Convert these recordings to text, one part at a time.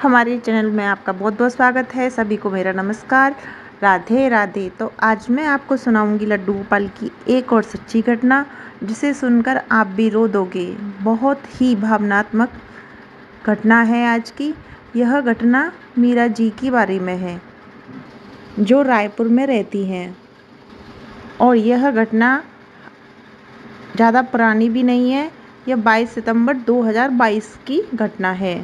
हमारे चैनल में आपका बहुत बहुत स्वागत है। सभी को मेरा नमस्कार, राधे राधे। तो आज मैं आपको सुनाऊंगी लड्डू गोपाल की एक और सच्ची घटना, जिसे सुनकर आप भी रो दोगे। बहुत ही भावनात्मक घटना है आज की। यह घटना मीरा जी के बारे में है, जो रायपुर में रहती हैं। और यह घटना ज़्यादा पुरानी भी नहीं है। यह 22 सितंबर 2022 की घटना है।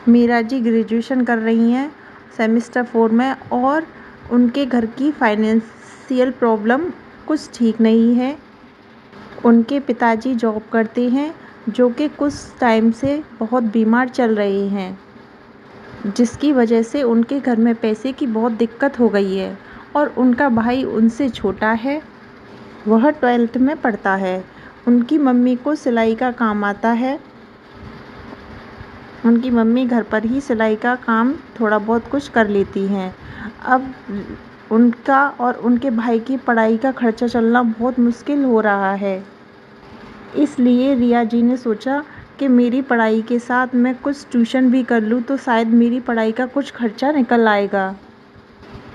मीरा जी ग्रेजुएशन कर रही हैं सेमेस्टर 4 में, और उनके घर की फाइनेंशियल प्रॉब्लम कुछ ठीक नहीं है। उनके पिताजी जॉब करते हैं, जो कि कुछ टाइम से बहुत बीमार चल रहे हैं, जिसकी वजह से उनके घर में पैसे की बहुत दिक्कत हो गई है। और उनका भाई उनसे छोटा है, वह 12th में पढ़ता है। उनकी मम्मी को सिलाई का काम आता है। उनकी मम्मी घर पर ही सिलाई का काम थोड़ा बहुत कुछ कर लेती हैं। अब उनका और उनके भाई की पढ़ाई का खर्चा चलना बहुत मुश्किल हो रहा है। इसलिए रिया जी ने सोचा कि मेरी पढ़ाई के साथ मैं कुछ ट्यूशन भी कर लूँ तो शायद मेरी पढ़ाई का कुछ खर्चा निकल आएगा।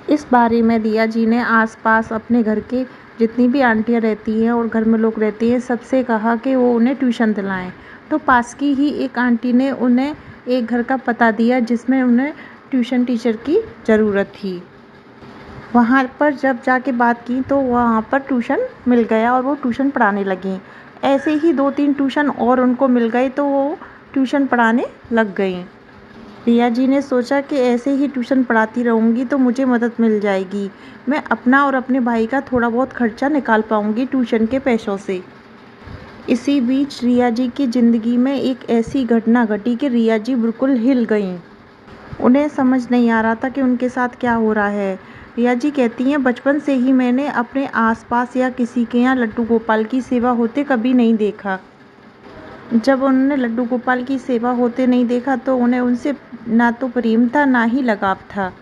इस बारे में रिया जी ने आसपास अपने घर के जितनी भी आंटियाँ रहती हैं और घर में लोग रहते हैं, सबसे कहा कि वो उन्हें ट्यूशन दिलाएं। तो पास की ही एक आंटी ने उन्हें एक घर का पता दिया, जिसमें उन्हें ट्यूशन टीचर की ज़रूरत थी। वहाँ पर जब जाके बात की तो वहाँ पर ट्यूशन मिल गया और वो ट्यूशन पढ़ाने लगी। ऐसे ही 2-3 ट्यूशन और उनको मिल गए तो वो ट्यूशन पढ़ाने लग गई। रिया जी ने सोचा कि ऐसे ही ट्यूशन पढ़ाती रहूँगी तो मुझे मदद मिल जाएगी। मैं अपना और अपने भाई का थोड़ा बहुत खर्चा निकाल पाऊँगी ट्यूशन के पैसों से। इसी बीच रिया जी की ज़िंदगी में एक ऐसी घटना घटी कि रिया जी बिल्कुल हिल गईं। उन्हें समझ नहीं आ रहा था कि उनके साथ क्या हो रहा है। रिया जी कहती हैं, बचपन से ही मैंने अपने आसपास या किसी के यहाँ लड्डू गोपाल की सेवा होते कभी नहीं देखा। जब उन्होंने लड्डू गोपाल की सेवा होते नहीं देखा तो उन्हें उनसे ना तो प्रेम था ना ही लगाव था।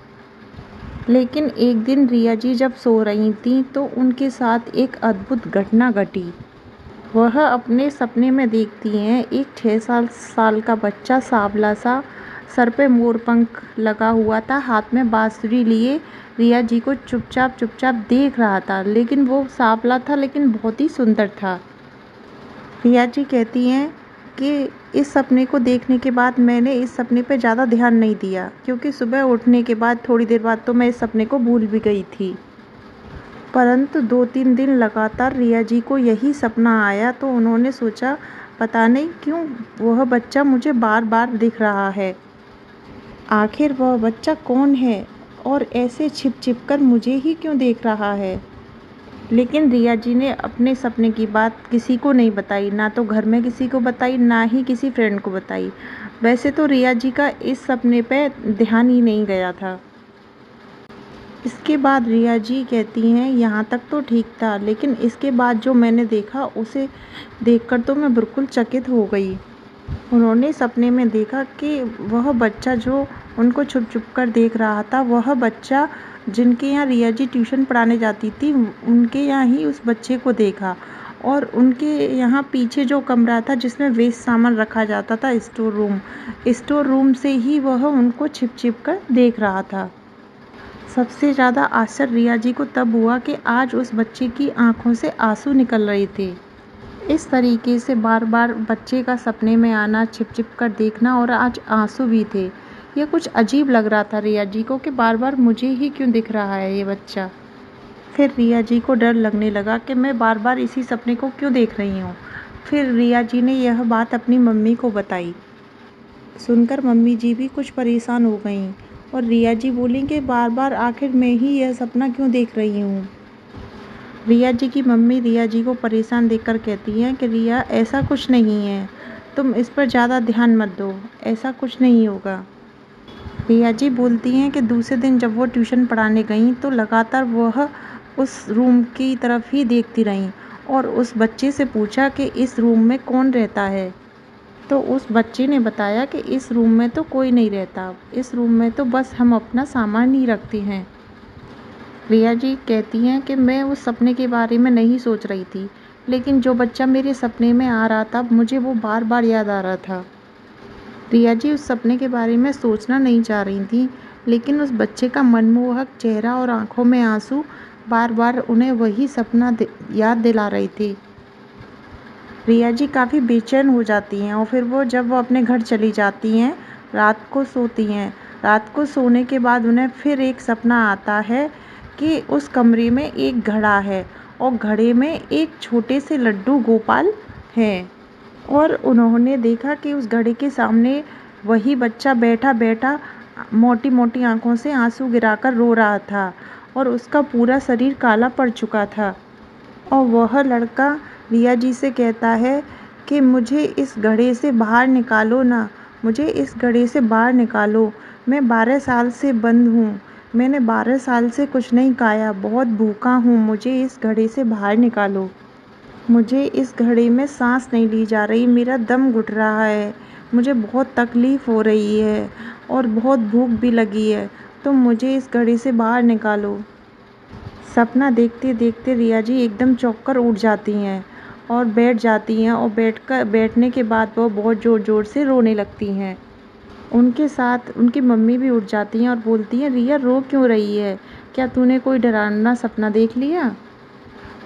लेकिन एक दिन रिया जी जब सो रही थीं तो उनके साथ एक अद्भुत घटना घटी। वह अपने सपने में देखती हैं एक 6 साल का बच्चा सांवला सा, सर पे मोरपंख लगा हुआ था, हाथ में बांसुरी लिए रिया जी को चुपचाप देख रहा था। लेकिन वो सांवला था लेकिन बहुत ही सुंदर था। रिया जी कहती हैं कि इस सपने को देखने के बाद मैंने इस सपने पे ज़्यादा ध्यान नहीं दिया, क्योंकि सुबह उठने के बाद थोड़ी देर बाद तो मैं इस सपने को भूल भी गई थी। परंतु 2-3 दिन लगातार रिया जी को यही सपना आया तो उन्होंने सोचा, पता नहीं क्यों वह बच्चा मुझे बार बार दिख रहा है। आखिर वह बच्चा कौन है और ऐसे छिप कर मुझे ही क्यों देख रहा है। लेकिन रिया जी ने अपने सपने की बात किसी को नहीं बताई, ना तो घर में किसी को बताई, ना ही किसी फ्रेंड को बताई। वैसे तो रिया जी का इस सपने पे ध्यान ही नहीं गया था। इसके बाद रिया जी कहती हैं, यहाँ तक तो ठीक था, लेकिन इसके बाद जो मैंने देखा उसे देखकर तो मैं बिल्कुल चकित हो गई। उन्होंने सपने में देखा कि वह बच्चा जो उनको छुप कर देख रहा था, वह बच्चा जिनके यहाँ रिया जी ट्यूशन पढ़ाने जाती थी, उनके यहाँ ही उस बच्चे को देखा। और उनके यहाँ पीछे जो कमरा था जिसमें वेस्ट सामान रखा जाता था, स्टोर रूम से ही वह उनको छिप कर देख रहा था। सबसे ज़्यादा आश्चर्य रिया जी को तब हुआ कि आज उस बच्चे की आंखों से आंसू निकल रहे थे। इस तरीके से बार बार बच्चे का सपने में आना, छिप कर देखना, और आज आंसू भी थे। यह कुछ अजीब लग रहा था रिया जी को कि बार बार मुझे ही क्यों दिख रहा है ये बच्चा। फिर रिया जी को डर लगने लगा कि मैं बार बार इसी सपने को क्यों देख रही हूँ। फिर रिया जी ने यह बात अपनी मम्मी को बताई। सुनकर मम्मी जी भी कुछ परेशान हो गईं और रिया जी बोली कि बार बार आखिर मैं ही यह सपना क्यों देख रही हूँ। रिया जी की मम्मी रिया जी को परेशान देखकर कहती हैं कि रिया, ऐसा कुछ नहीं है, तुम इस पर ज़्यादा ध्यान मत दो, ऐसा कुछ नहीं होगा। रिया जी बोलती हैं कि दूसरे दिन जब वो ट्यूशन पढ़ाने गईं तो लगातार वह उस रूम की तरफ ही देखती रहीं और उस बच्चे से पूछा कि इस रूम में कौन रहता है। तो उस बच्चे ने बताया कि इस रूम में तो कोई नहीं रहता, इस रूम में तो बस हम अपना सामान ही रखते हैं। रिया जी कहती हैं कि मैं उस सपने के बारे में नहीं सोच रही थी, लेकिन जो बच्चा मेरे सपने में आ रहा था मुझे वो बार बार याद आ रहा था। रिया जी उस सपने के बारे में सोचना नहीं चाह रही थी, लेकिन उस बच्चे का मनमोहक चेहरा और आंखों में आंसू बार बार उन्हें वही सपना याद दिला रहे थे। रिया जी काफ़ी बेचैन हो जाती हैं और फिर जब वो अपने घर चली जाती हैं, रात को सोती हैं। रात को सोने के बाद उन्हें फिर एक सपना आता है कि उस कमरे में एक घड़ा है और घड़े में एक छोटे से लड्डू गोपाल हैं और उन्होंने देखा कि उस घड़े के सामने वही बच्चा बैठा-बैठा मोटी-मोटी आँखों से आँसू गिराकर रो रहा था और उसका पूरा शरीर काला पड़ चुका था। और वह लड़का रिया जी से कहता है कि मुझे इस घड़े से बाहर निकालो ना, मुझे इस घड़े से बाहर निकालो। मैं 12 साल से बंद हूँ, मैंने 12 साल से कुछ नहीं खाया, बहुत भूखा हूँ, मुझे इस घड़े से बाहर निकालो। मुझे इस घड़े में सांस नहीं ली जा रही, मेरा दम घुट रहा है, मुझे बहुत तकलीफ़ हो रही है और बहुत भूख भी लगी है, तो मुझे इस घड़े से बाहर निकालो। सपना देखते देखते रिया जी एकदम चौंक कर उठ जाती हैं और बैठ जाती हैं और बैठने के बाद वो बहुत ज़ोर ज़ोर से रोने लगती हैं। उनके साथ उनकी मम्मी भी उठ जाती हैं और बोलती हैं, रिया रो क्यों रही है, क्या तूने कोई डरावना सपना देख लिया?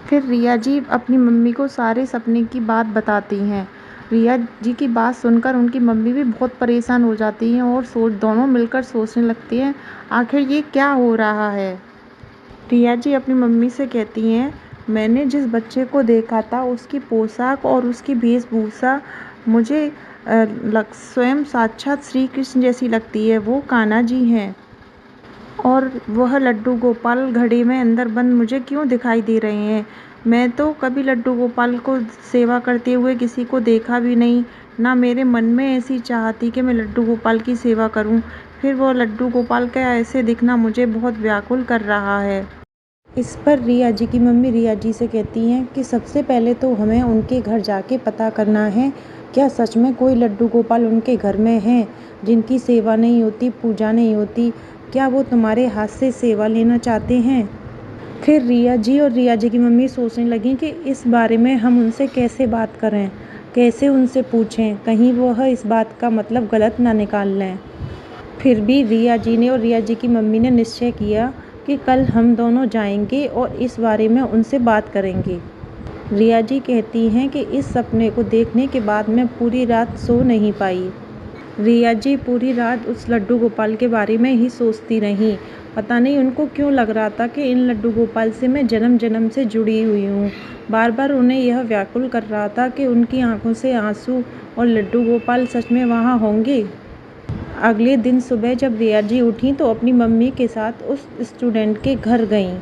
फिर रिया जी अपनी मम्मी को सारे सपने की बात बताती हैं। रिया जी की बात सुनकर उनकी मम्मी भी बहुत परेशान हो जाती हैं और दोनों मिलकर सोचने लगती हैं, आखिर ये क्या हो रहा है। रिया जी अपनी मम्मी से कहती हैं, मैंने जिस बच्चे को देखा था उसकी पोशाक और उसकी वेशभूषा मुझे स्वयं साक्षात श्री कृष्ण जैसी लगती है, वो कान्हा जी हैं। और वह लड्डू गोपाल घड़े में अंदर बंद मुझे क्यों दिखाई दे रहे हैं? मैं तो कभी लड्डू गोपाल को सेवा करते हुए किसी को देखा भी नहीं, ना मेरे मन में ऐसी चाह थी कि मैं लड्डू गोपाल की सेवा करूं। फिर वो लड्डू गोपाल का ऐसे दिखना मुझे बहुत व्याकुल कर रहा है। इस पर रिया जी की मम्मी रिया जी से कहती हैं कि सबसे पहले तो हमें उनके घर जाके पता करना है, क्या सच में कोई लड्डू गोपाल उनके घर में हैं जिनकी सेवा नहीं होती, पूजा नहीं होती? क्या वो तुम्हारे हाथ से सेवा लेना चाहते हैं? फिर रिया जी और रिया जी की मम्मी सोचने लगी कि इस बारे में हम उनसे कैसे बात करें, कैसे उनसे पूछें, कहीं वह इस बात का मतलब गलत ना निकाल लें। फिर भी रिया जी ने और रिया जी की मम्मी ने निश्चय किया कि कल हम दोनों जाएंगे और इस बारे में उनसे बात करेंगे। रिया जी कहती हैं कि इस सपने को देखने के बाद मैं पूरी रात सो नहीं पाई। रिया जी पूरी रात उस लड्डू गोपाल के बारे में ही सोचती रहीं। पता नहीं उनको क्यों लग रहा था कि इन लड्डू गोपाल से मैं जन्म जन्म से जुड़ी हुई हूँ। बार बार उन्हें यह व्याकुल कर रहा था कि उनकी आंखों से आंसू और लड्डू गोपाल सच में वहाँ होंगे। अगले दिन सुबह जब रिया जी उठी तो अपनी मम्मी के साथ उस स्टूडेंट के घर गईं।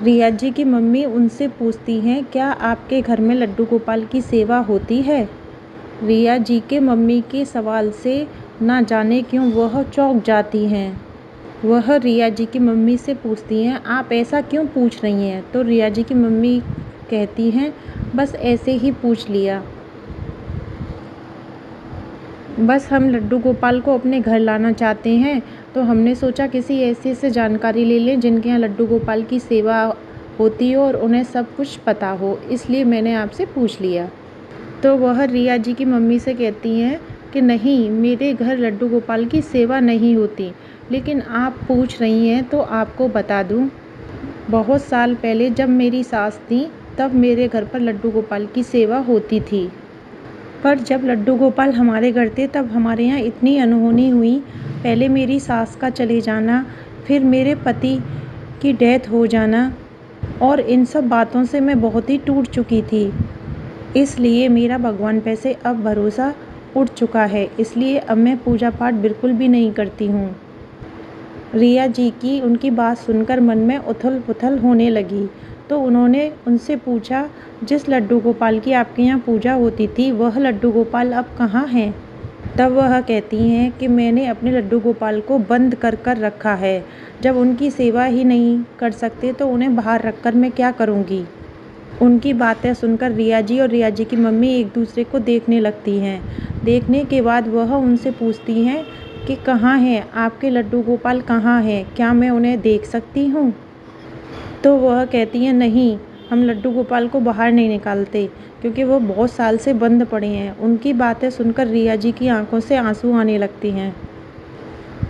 रिया जी की मम्मी उनसे पूछती हैं, क्या आपके घर में लड्डू गोपाल की सेवा होती है? रिया जी के मम्मी के सवाल से ना जाने क्यों वह चौंक जाती हैं। वह रिया जी की मम्मी से पूछती हैं, आप ऐसा क्यों पूछ रही हैं? तो रिया जी की मम्मी कहती हैं, बस ऐसे ही पूछ लिया। बस हम लड्डू गोपाल को अपने घर लाना चाहते हैं, तो हमने सोचा किसी ऐसे से जानकारी ले लें जिनके यहाँ लड्डू गोपाल की सेवा होती हो और उन्हें सब कुछ पता हो, इसलिए मैंने आपसे पूछ लिया। तो वह रिया जी की मम्मी से कहती हैं कि नहीं, मेरे घर लड्डू गोपाल की सेवा नहीं होती, लेकिन आप पूछ रही हैं तो आपको बता दूं, बहुत साल पहले जब मेरी सास थी तब मेरे घर पर लड्डू गोपाल की सेवा होती थी। पर जब लड्डू गोपाल हमारे घर थे तब हमारे यहाँ इतनी अनहोनी हुई, पहले मेरी सास का चले जाना, फिर मेरे पति की डेथ हो जाना, और इन सब बातों से मैं बहुत ही टूट चुकी थी। इसलिए मेरा भगवान पे से अब भरोसा उठ चुका है, इसलिए अब मैं पूजा पाठ बिल्कुल भी नहीं करती हूँ। रिया जी की उनकी बात सुनकर मन में उथल-पुथल होने लगी, तो उन्होंने उनसे पूछा, जिस लड्डू गोपाल की आपके यहाँ पूजा होती थी वह लड्डू गोपाल अब कहाँ हैं? तब वह कहती हैं कि मैंने अपने लड्डू गोपाल को बंद कर कर रखा है, जब उनकी सेवा ही नहीं कर सकते तो उन्हें बाहर रखकर मैं क्या करूँगी। उनकी बातें सुनकर रिया जी और रिया जी की मम्मी एक दूसरे को देखने लगती हैं। देखने के बाद वह उनसे पूछती हैं कि कहाँ हैं आपके लड्डू गोपाल, कहाँ हैं, क्या मैं उन्हें देख सकती हूँ? तो वह कहती हैं, नहीं, हम लड्डू गोपाल को बाहर नहीं निकालते, क्योंकि वो बहुत साल से बंद पड़े हैं। उनकी बातें सुनकर रिया जी की आंखों से आंसू आने लगती हैं।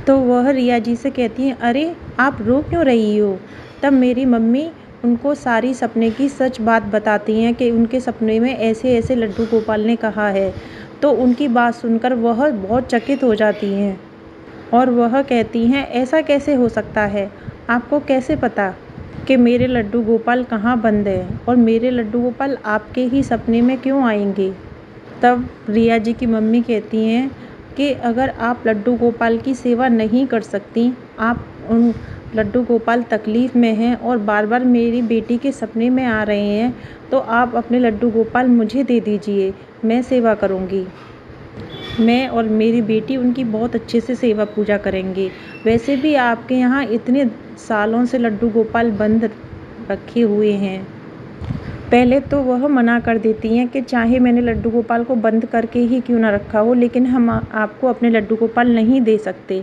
तो वह रिया जी से कहती हैं, अरे आप रो क्यों रही हो? तब मेरी मम्मी उनको सारी सपने की सच बात बताती हैं कि उनके सपने में ऐसे ऐसे लड्डू गोपाल ने कहा है। तो उनकी बात सुनकर वह बहुत चकित हो जाती हैं और वह कहती हैं, ऐसा कैसे हो सकता है? आपको कैसे पता कि मेरे लड्डू गोपाल कहाँ बंद हैं और मेरे लड्डू गोपाल आपके ही सपने में क्यों आएंगे? तब रिया जी की मम्मी कहती हैं कि अगर आप लड्डू गोपाल की सेवा नहीं कर सकती, आप उन लड्डू गोपाल तकलीफ़ में हैं और बार बार मेरी बेटी के सपने में आ रहे हैं, तो आप अपने लड्डू गोपाल मुझे दे दीजिए, मैं सेवा करूँगी। मैं और मेरी बेटी उनकी बहुत अच्छे से सेवा पूजा करेंगे। वैसे भी आपके यहाँ इतने सालों से लड्डू गोपाल बंद रखे हुए हैं। पहले तो वह मना कर देती हैं कि चाहे मैंने लड्डू गोपाल को बंद करके ही क्यों ना रखा हो, लेकिन हम आपको अपने लड्डू गोपाल नहीं दे सकते।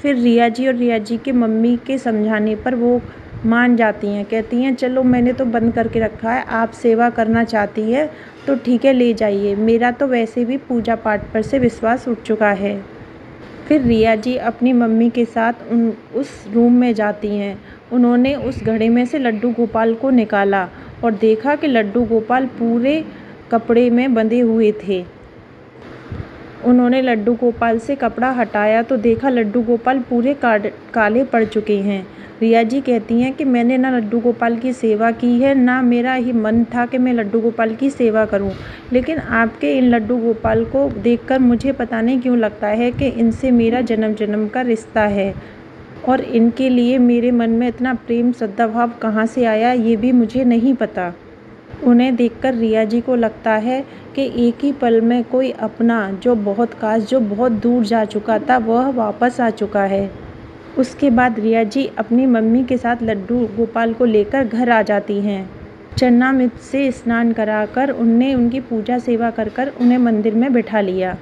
फिर रिया जी और रिया जी के मम्मी के समझाने पर वो मान जाती हैं, कहती हैं चलो मैंने तो बंद करके रखा है, आप सेवा करना चाहती है तो ठीक है, ले जाइए, मेरा तो वैसे भी पूजा पाठ पर से विश्वास उठ चुका है। फिर रिया जी अपनी मम्मी के साथ उस रूम में जाती हैं। उन्होंने उस घड़े में से लड्डू गोपाल को निकाला और देखा कि लड्डू गोपाल पूरे कपड़े में बंधे हुए थे। उन्होंने लड्डू गोपाल से कपड़ा हटाया तो देखा लड्डू गोपाल पूरे काले पड़ चुके हैं। रिया जी कहती हैं कि मैंने ना लड्डू गोपाल की सेवा की है, ना मेरा ही मन था कि मैं लड्डू गोपाल की सेवा करूं, लेकिन आपके इन लड्डू गोपाल को देखकर मुझे पता नहीं क्यों लगता है कि इनसे मेरा जन्म जन्म का रिश्ता है और इनके लिए मेरे मन में इतना प्रेम सद्भाव कहाँ से आया, ये भी मुझे नहीं पता। उन्हें देखकर रिया जी को लगता है कि एक ही पल में कोई अपना जो बहुत दूर जा चुका था, वह वापस आ चुका है। उसके बाद रिया जी अपनी मम्मी के साथ लड्डू गोपाल को लेकर घर आ जाती हैं। चरणामृत से स्नान कराकर उनने उनकी पूजा सेवा कर उन्हें मंदिर में बिठा लिया।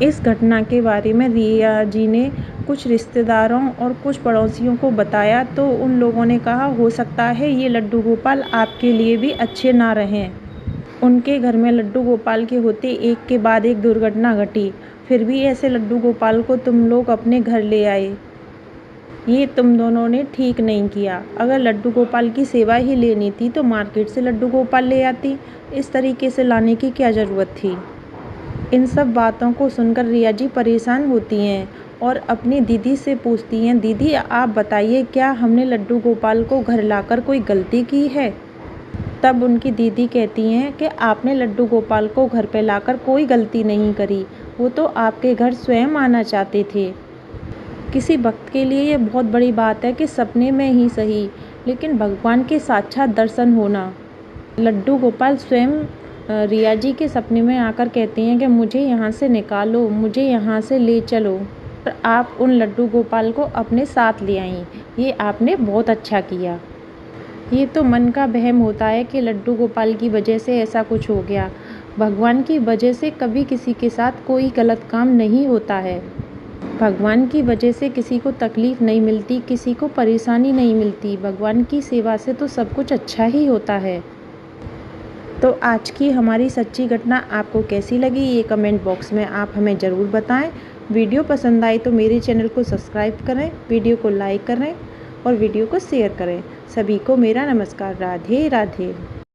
इस घटना के बारे में रिया जी ने कुछ रिश्तेदारों और कुछ पड़ोसियों को बताया, तो उन लोगों ने कहा हो सकता है ये लड्डू गोपाल आपके लिए भी अच्छे ना रहें। उनके घर में लड्डू गोपाल के होते एक के बाद एक दुर्घटना घटी, फिर भी ऐसे लड्डू गोपाल को तुम लोग अपने घर ले आए। ये तुम दोनों ने ठीक नहीं किया। अगर लड्डू गोपाल की सेवा ही लेनी थी तो मार्केट से लड्डू गोपाल ले आती, इस तरीके से लाने की क्या ज़रूरत थी? इन सब बातों को सुनकर रिया जी परेशान होती हैं और अपनी दीदी से पूछती हैं, दीदी आप बताइए, क्या हमने लड्डू गोपाल को घर लाकर कोई गलती की है? तब उनकी दीदी कहती हैं कि आपने लड्डू गोपाल को घर पे लाकर कोई गलती नहीं करी, वो तो आपके घर स्वयं आना चाहते थे। किसी भक्त के लिए ये बहुत बड़ी बात है कि सपने में ही सही, लेकिन भगवान के साक्षात दर्शन होना। लड्डू गोपाल स्वयं रिया जी के सपने में आकर कहते हैं कि मुझे यहाँ से निकालो, मुझे यहाँ से ले चलो, और आप उन लड्डू गोपाल को अपने साथ ले आईं। ये आपने बहुत अच्छा किया। ये तो मन का वहम होता है कि लड्डू गोपाल की वजह से ऐसा कुछ हो गया। भगवान की वजह से कभी किसी के साथ कोई गलत काम नहीं होता है। भगवान की वजह से किसी को तकलीफ़ नहीं मिलती, किसी को परेशानी नहीं मिलती। भगवान की सेवा से तो सब कुछ अच्छा ही होता है। तो आज की हमारी सच्ची घटना आपको कैसी लगी, ये कमेंट बॉक्स में आप हमें ज़रूर बताएं। वीडियो पसंद आई तो मेरे चैनल को सब्सक्राइब करें, वीडियो को लाइक करें और वीडियो को शेयर करें। सभी को मेरा नमस्कार। राधे राधे।